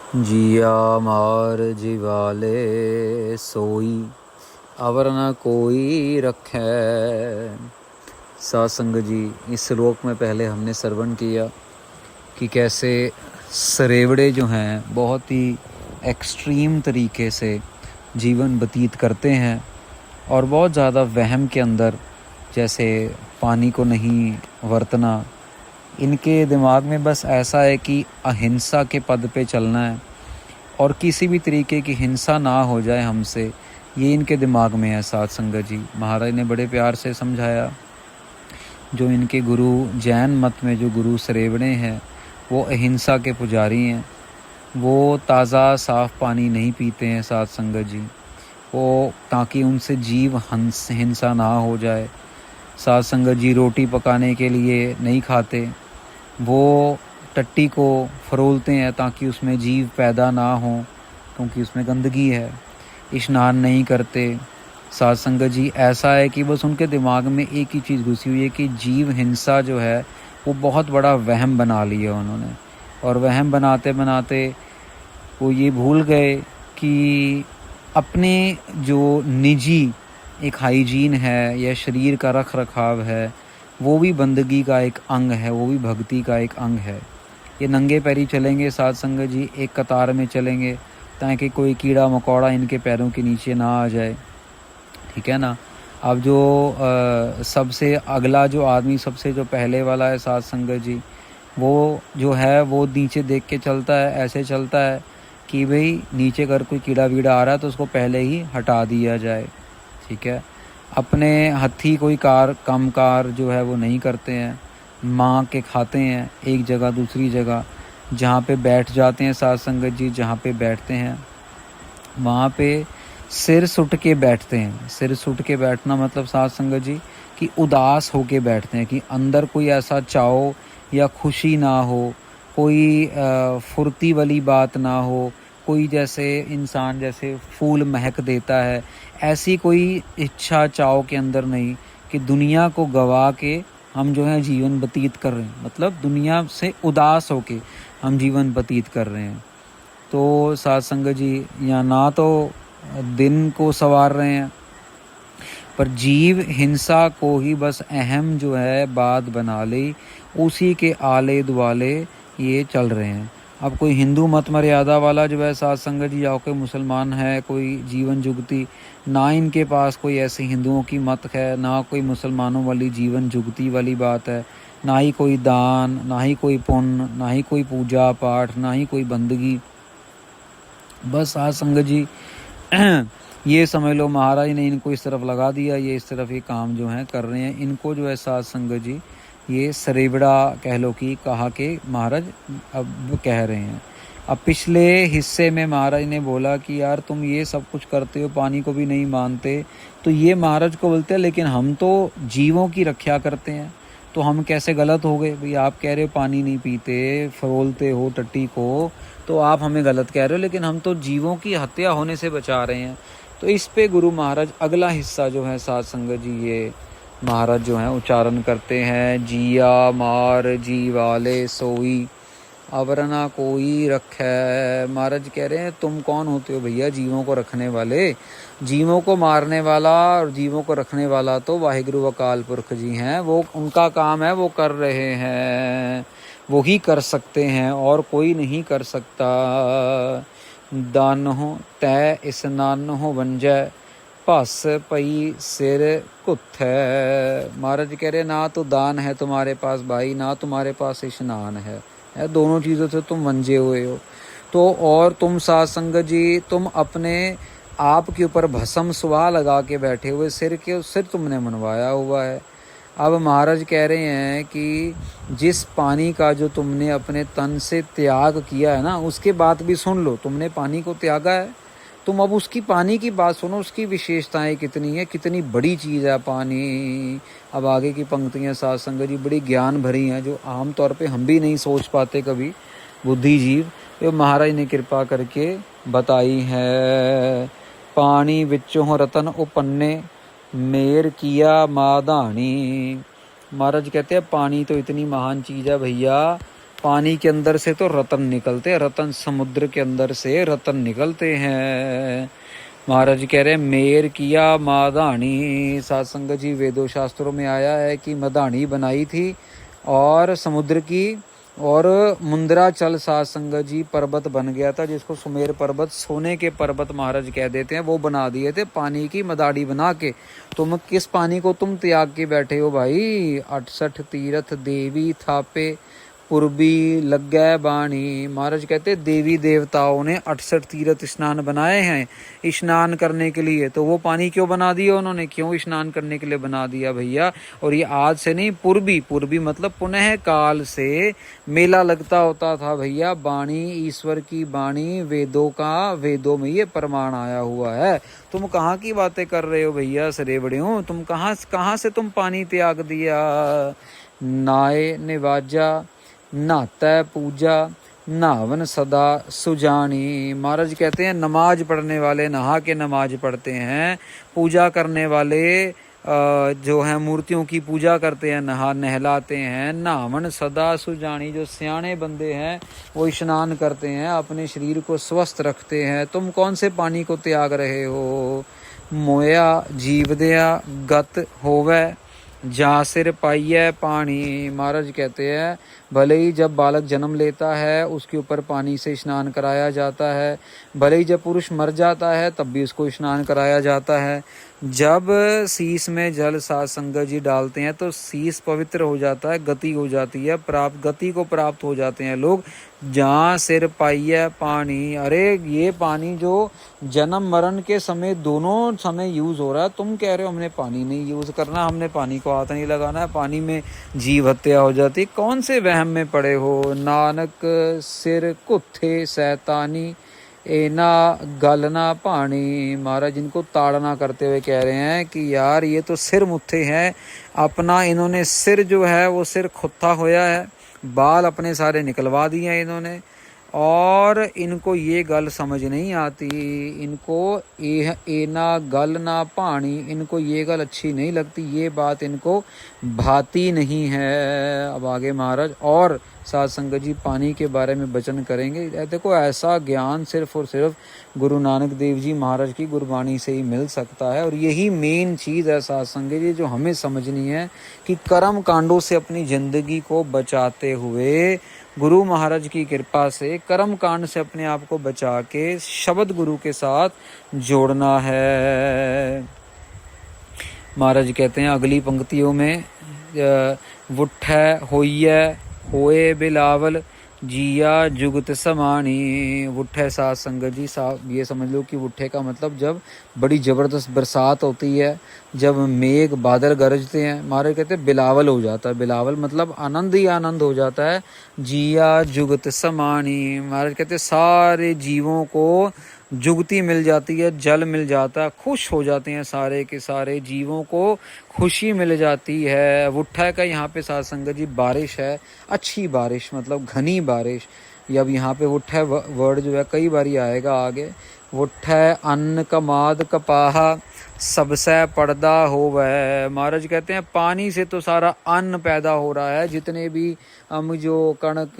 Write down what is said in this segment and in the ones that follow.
जिया मार जिवाले सोई अवर न कोई रखे। सासंग जी, इस श्लोक में पहले हमने श्रवण किया कि कैसे सरेवड़े जो हैं बहुत ही एक्सट्रीम तरीके से जीवन व्यतीत करते हैं और बहुत ज़्यादा वहम के अंदर, जैसे पानी को नहीं वरतना। इनके दिमाग में बस ऐसा है कि अहिंसा के पद पे चलना है और किसी भी तरीके की हिंसा ना हो जाए हमसे, ये इनके दिमाग में है। साथ संगत जी, महाराज ने बड़े प्यार से समझाया। जो इनके गुरु जैन मत में जो गुरु सरेवड़े हैं वो अहिंसा के पुजारी हैं। वो ताज़ा साफ़ पानी नहीं पीते हैं साथ संगत जी, वो ताकि उनसे जीव हिंसा ना हो जाए। साथ संगत जी, रोटी पकाने के लिए नहीं खाते, वो टट्टी को फरोलते हैं ताकि उसमें जीव पैदा ना हो, क्योंकि उसमें गंदगी है। स्नान नहीं करते। साथ संगत जी, ऐसा है कि बस उनके दिमाग में एक ही चीज़ घुसी हुई है कि जीव हिंसा जो है वो बहुत बड़ा वहम बना लिया उन्होंने। और वहम बनाते बनाते वो ये भूल गए कि अपने जो निजी एक हाइजीन है या शरीर का रख रखाव है, वो भी बंदगी का एक अंग है, वो भी भक्ति का एक अंग है। ये नंगे पैरी चलेंगे साथ संगत जी, एक कतार में चलेंगे ताकि कोई कीड़ा मकोड़ा इनके पैरों के नीचे ना आ जाए, ठीक है ना। अब जो सबसे अगला जो आदमी, सबसे जो पहले वाला है साथ संगत जी, वो जो है वो नीचे देख के चलता है, ऐसे चलता है कि भाई नीचे अगर कोई कीड़ा वीड़ा आ रहा है तो उसको पहले ही हटा दिया जाए, ठीक है। अपने हथी कोई कम कार जो है वो नहीं करते हैं, माँ के खाते हैं एक जगह दूसरी जगह। जहाँ पे बैठ जाते हैं साथ संगत जी, जहाँ पे बैठते हैं वहाँ पे सिर सुट के बैठते हैं। सिर सुट के बैठना मतलब साथ संगत जी कि उदास होके बैठते हैं, कि अंदर कोई ऐसा चाव या खुशी ना हो, कोई फुर्ती वाली बात ना हो, कोई जैसे इंसान जैसे फूल महक देता है ऐसी कोई इच्छा चाव के अंदर नहीं कि दुनिया को गवा के हम जो है जीवन व्यतीत कर रहे हैं, मतलब दुनिया से उदास होके हम जीवन व्यतीत कर रहे हैं। तो साथ संगत जी, यहाँ ना तो दिन को संवार रहे हैं पर जीव हिंसा को ही बस अहम जो है बात बना ली, उसी के आले दुआले ये चल रहे हैं। अब कोई हिंदू मत मर्यादा वाला जो है साथ संगत जी, या कोई मुसलमान है, कोई जीवन जुगती, ना इनके पास कोई ऐसी हिंदुओं की मत है, ना कोई मुसलमानों वाली जीवन जुगती वाली बात है, ना ही कोई दान, ना ही कोई पुण्य, ना ही कोई पूजा पाठ, ना ही कोई बंदगी। बस साथ संगत जी ये समझ लो महाराज ने इनको इस तरफ लगा दिया, ये इस तरफ ये काम जो है कर रहे हैं। इनको जो है साथ संगत जी ये सरेवड़ा कह लो कि कहा के महाराज अब कह रहे हैं। अब पिछले हिस्से में महाराज ने बोला कि यार तुम ये सब कुछ करते हो, पानी को भी नहीं मानते, तो ये महाराज को बोलते हैं लेकिन हम तो जीवों की रक्षा करते हैं, तो हम कैसे गलत हो गए भाई। आप कह रहे हो पानी नहीं पीते, फरोलते हो टट्टी को, तो आप हमें गलत कह रहे हो, लेकिन हम तो जीवों की हत्या होने से बचा रहे हैं। तो इस पे गुरु महाराज अगला हिस्सा जो है साथ संगत जी ये महाराज जो है उच्चारण करते हैं। जिया मार जी वाले सोई अवरना कोई रखे। महाराज कह रहे हैं तुम कौन होते हो भैया जीवों को रखने वाले। जीवों को मारने वाला और जीवों को रखने वाला तो वाहिगुरु अकाल पुरख जी हैं, वो उनका काम है, वो कर रहे हैं, वो ही कर सकते हैं और कोई नहीं कर सकता। दान हो तय स्नान हो वंजय भस पई सिर कुत्थ है। महाराज कह रहे ना तो दान है तुम्हारे पास भाई, ना तुम्हारे पास स्नान है, दोनों चीज़ों से तुम वंजे हुए हो। तो और तुम साथ संगत जी, तुम अपने आप के ऊपर भस्म सुहा लगा के बैठे हुए, सिर तुमने मनवाया हुआ है। अब महाराज कह रहे हैं कि जिस पानी का जो तुमने अपने तन से त्याग किया है ना, उसके बाद भी सुन लो, तुमने पानी को त्यागा है, तुम अब उसकी पानी की बात सुनो, उसकी विशेषताएं कितनी है, कितनी बड़ी चीज़ है पानी। अब आगे की पंक्तियां साथ संगत जी बड़ी ज्ञान भरी हैं, जो आमतौर पे हम भी नहीं सोच पाते कभी बुद्धिजीव, तो महाराज ने कृपा करके बताई है। पानी विचों रतन उपन्ने मेर किया माधानी। महाराज कहते हैं पानी तो इतनी महान चीज़ है भैया पानी के अंदर से तो रतन निकलते हैं, रतन समुद्र के अंदर से रतन निकलते हैं। महाराज कह रहे हैं मेर किया मादानी। साध संगत जी वेदों शास्त्रों में आया है कि मदानी बनाई थी और समुद्र की, और मुंद्राचल साध संगत जी पर्वत बन गया था, जिसको सुमेर पर्वत, सोने के पर्वत महाराज कह देते हैं, वो बना दिए थे पानी की मदाड़ी बना के। तुम किस पानी को तुम त्याग के बैठे हो भाई? 68 तीर्थ देवी थापे पूर्वी लग गए बाणी। महाराज कहते देवी देवताओं ने 68 तीर्थ स्नान बनाए हैं स्नान करने के लिए, तो वो पानी क्यों बना दिया उन्होंने? क्यों स्नान करने के लिए बना दिया भैया? और ये आज से नहीं, पूर्वी, पूर्वी मतलब पुनः काल से मेला लगता होता था भैया। बाणी ईश्वर की बाणी, वेदों का, वेदों में ये प्रमाण आया हुआ है। तुम कहाँ की बातें कर रहे हो भैया सरेवड़ियों? तुम कहाँ से तुम पानी त्याग दिया? नाए निवाजा नहाता पूजा नावन सदा सुजानी। महाराज कहते हैं नमाज पढ़ने वाले नहा के नमाज पढ़ते हैं, पूजा करने वाले जो हैं मूर्तियों की पूजा करते हैं, नहलाते हैं। नावन सदा सुजानी, जो सियाने बंदे हैं वो स्नान करते हैं, अपने शरीर को स्वस्थ रखते हैं। तुम कौन से पानी को त्याग रहे हो? मोया जीवदया गत होवे जा सिर पाइये पानी। महाराज कहते हैं भले ही जब बालक जन्म लेता है उसके ऊपर पानी से स्नान कराया जाता है, भले ही जब पुरुष मर जाता है तब भी उसको स्नान कराया जाता है। जब शीश में जल साध संगत जी डालते हैं तो शीश पवित्र हो जाता है, गति हो जाती है, गति को प्राप्त हो जाते हैं लोग। जहाँ सिर पाइये पानी, अरे ये पानी जो जन्म मरण के समय दोनों समय यूज हो रहा है, तुम कह रहे हो हमने पानी नहीं यूज करना, हमने पानी को हाथ नहीं लगाना है, पानी में जीव हत्या हो जाती। कौन से वहम में पड़े हो? नानक सिर कुत्थे सैतानी एना गलना पानी। महाराज इनको ताड़ना करते हुए कह रहे हैं कि यार ये तो सिर मुत्थे हैं अपना, इन्होंने सिर जो है वो सिर खुत्ता होया है, बाल अपने सारे निकलवा दिए हैं इन्होंने, और इनको ये गल समझ नहीं आती, इनको एना गल ना पानी, इनको ये गल अच्छी नहीं लगती, ये बात इनको भाती नहीं है। अब आगे महाराज और साध संगत जी पानी के बारे में वचन करेंगे। देखो ऐसा ज्ञान सिर्फ और सिर्फ गुरु नानक देव जी महाराज की गुरबाणी से ही मिल सकता है, और यही मेन चीज़ है साध संगत जी जो हमें समझनी है कि कर्म कांडों से अपनी जिंदगी को बचाते हुए गुरु महाराज की कृपा से कर्म कांड से अपने आप को बचा के शब्द गुरु के साथ जोड़ना है। महाराज कहते हैं अगली पंक्तियों में वुठै होइए होए बिलावल जिया जुगत समानी। वुठे साध संगत जी साहब ये समझ लो कि वुठे का मतलब जब बड़ी ज़बरदस्त बरसात होती है, जब मेघ बादल गरजते हैं, महाराज कहते हैं बिलावल हो जाता है। बिलावल मतलब आनंद ही आनंद हो जाता है। जिया जुगत समानी, महाराज कहते हैं सारे जीवों को जुगती मिल जाती है, जल मिल जाता है, खुश हो जाते हैं सारे के सारे जीवों को खुशी मिल जाती है। वुट्ठा का यहाँ पे साध संगत जी बारिश है, अच्छी बारिश मतलब घनी बारिश। अब यहाँ पे वुट्ठा वर्ड जो है कई बार आएगा आगे। वुट्ठा अन्न कमाद कपाहा सबसे पर्दा हो वह। महाराज कहते हैं पानी से तो सारा अन्न पैदा हो रहा है, जितने भी हम जो कणक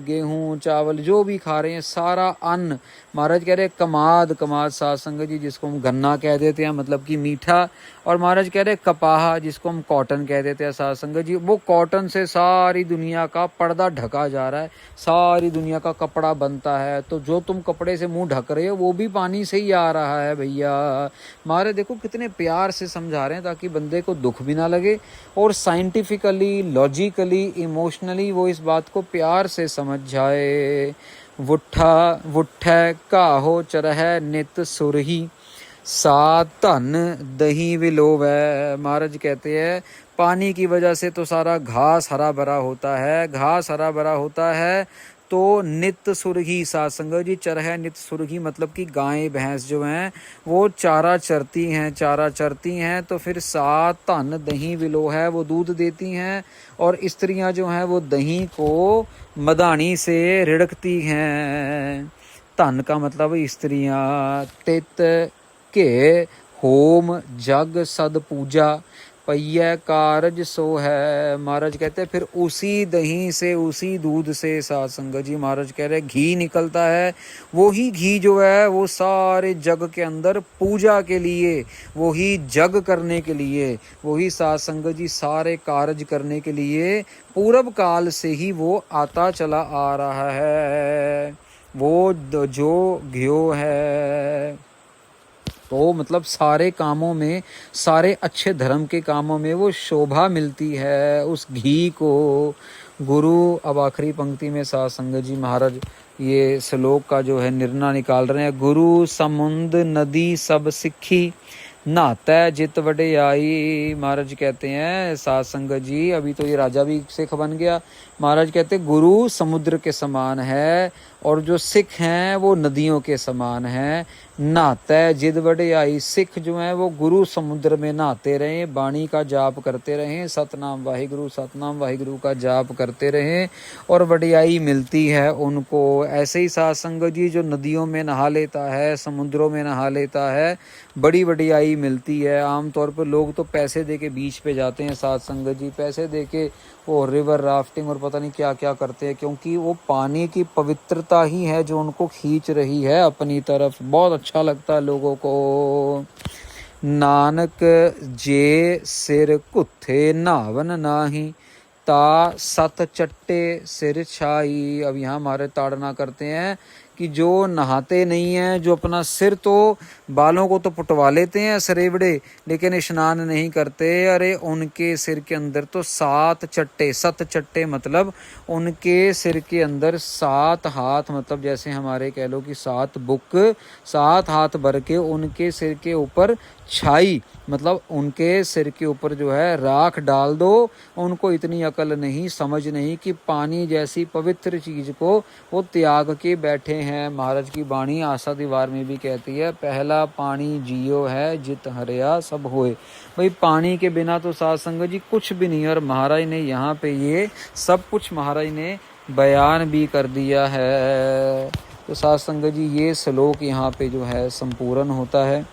गेहूं चावल जो भी खा रहे हैं सारा अन्न। महाराज कह रहे हैं कमाद, कमाद साध संगत जी जिसको हम गन्ना कह देते हैं मतलब कि मीठा, और महाराज कह रहे हैं कपाहा जिसको हम कॉटन कह देते हैं साध संगत जी, वो कॉटन से सारी दुनिया का पर्दा ढका जा रहा है, सारी दुनिया का कपड़ा बनता है। तो जो तुम कपड़े से मुंह ढक रहे हो वो भी पानी से ही आ रहा है भैया। महाराज देखो कितने प्यार से समझा रहे हैं ताकि बंदे को दुख भी ना लगे, और साइंटिफिकली लॉजिकली इमोशनली वो इस बात को प्यार से समझ जाए। वुट्ठा वुट्ठै काहो चरह नित सुरही सा धन दही विलोवै। महाराज कहते हैं पानी की वजह से तो सारा घास हरा भरा होता है, घास हरा भरा होता है तो नित सुरही साध संगत जी चरह नित सुरही मतलब कि गायें भैंस जो हैं वो चारा चरती हैं, चारा चरती हैं तो फिर सात धन दही विलो है वो दूध देती हैं, और स्त्रियां जो हैं वो दही को मदानी से रिड़कती हैं। धन का मतलब स्त्रियां। तित के होम जग सद पूजा पय्य कारज सो है। महाराज कहते हैं फिर उसी दही से, उसी दूध से, साध संगत जी महाराज कह रहे घी निकलता है। वो ही घी जो है वो सारे जग के अंदर पूजा के लिए, वो ही जग करने के लिए, वो ही साध संगत जी सारे कार्य करने के लिए पूर्व काल से ही वो आता चला आ रहा है। वो जो घ्यो है तो मतलब सारे कामों में, सारे अच्छे धर्म के कामों में वो शोभा मिलती है उस घी को। गुरु, अब आखिरी पंक्ति में साध संगत जी महाराज ये श्लोक का जो है निर्णय निकाल रहे हैं। गुरु समुंद नदी सब सिक्खी, नहाता जित वडियाई। महाराज कहते हैं साध संगत जी, अभी तो ये राजा भी सिख बन गया। महाराज कहते हैं गुरु समुद्र के समान है और जो सिख हैं वो नदियों के समान हैं। नहाता जिद वडियाई, सिख जो हैं वो गुरु समुद्र में नहाते रहें, वाणी का जाप करते रहें, सतनाम वाहिगुरु का जाप करते रहें और वडियाई मिलती है उनको। ऐसे ही साध संगत जी जो नदियों में नहा लेता है, समुद्रों में नहा लेता है, बड़ी वडियाई मिलती है। आमतौर पर लोग तो पैसे दे के बीच पे जाते हैं साध संगत जी, पैसे दे के वो रिवर राफ्टिंग और पता नहीं क्या क्या करते हैं, क्योंकि वो पानी की पवित्रता ही है जो उनको खींच रही है अपनी तरफ। बहुत अच्छा लगता है लोगों को। नानक जे सिर कुत्थे नावन नाही, ता सत चट्टे सिर छाई। अब यहाँ हमारे ताड़ना करते हैं कि जो नहाते नहीं हैं, जो अपना सिर तो, बालों को तो पुटवा लेते हैं सरेवड़े, लेकिन स्नान नहीं करते, अरे उनके सिर के अंदर तो 7 चट्टे, 7 चट्टे मतलब उनके सिर के अंदर 7 हाथ, मतलब जैसे हमारे कह लो कि 7 बुक, 7 हाथ भर के उनके सिर के ऊपर छाई, मतलब उनके सिर के ऊपर जो है राख डाल दो। उनको इतनी अकल नहीं, समझ नहीं कि पानी जैसी पवित्र चीज को वो त्याग के बैठे हैं। महाराज की वाणी आशा दीवार में भी कहती है, पहला पानी जियो है जित हरिया सब होए। भाई पानी के बिना तो साध संगत जी कुछ भी नहीं है, और महाराज ने यहाँ पे ये सब कुछ महाराज ने बयान भी कर दिया है। तो साध संगत जी ये श्लोक यहाँ पे जो है संपूर्ण होता है।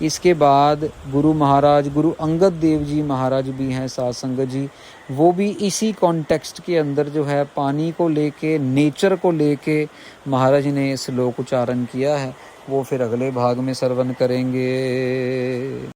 इसके बाद गुरु महाराज, गुरु अंगद देव जी महाराज भी हैं साध संगत जी, वो भी इसी कॉन्टेक्स्ट के अंदर जो है पानी को लेके, नेचर को लेके महाराज ने श्लोक उच्चारण किया है। वो फिर अगले भाग में श्रवण करेंगे।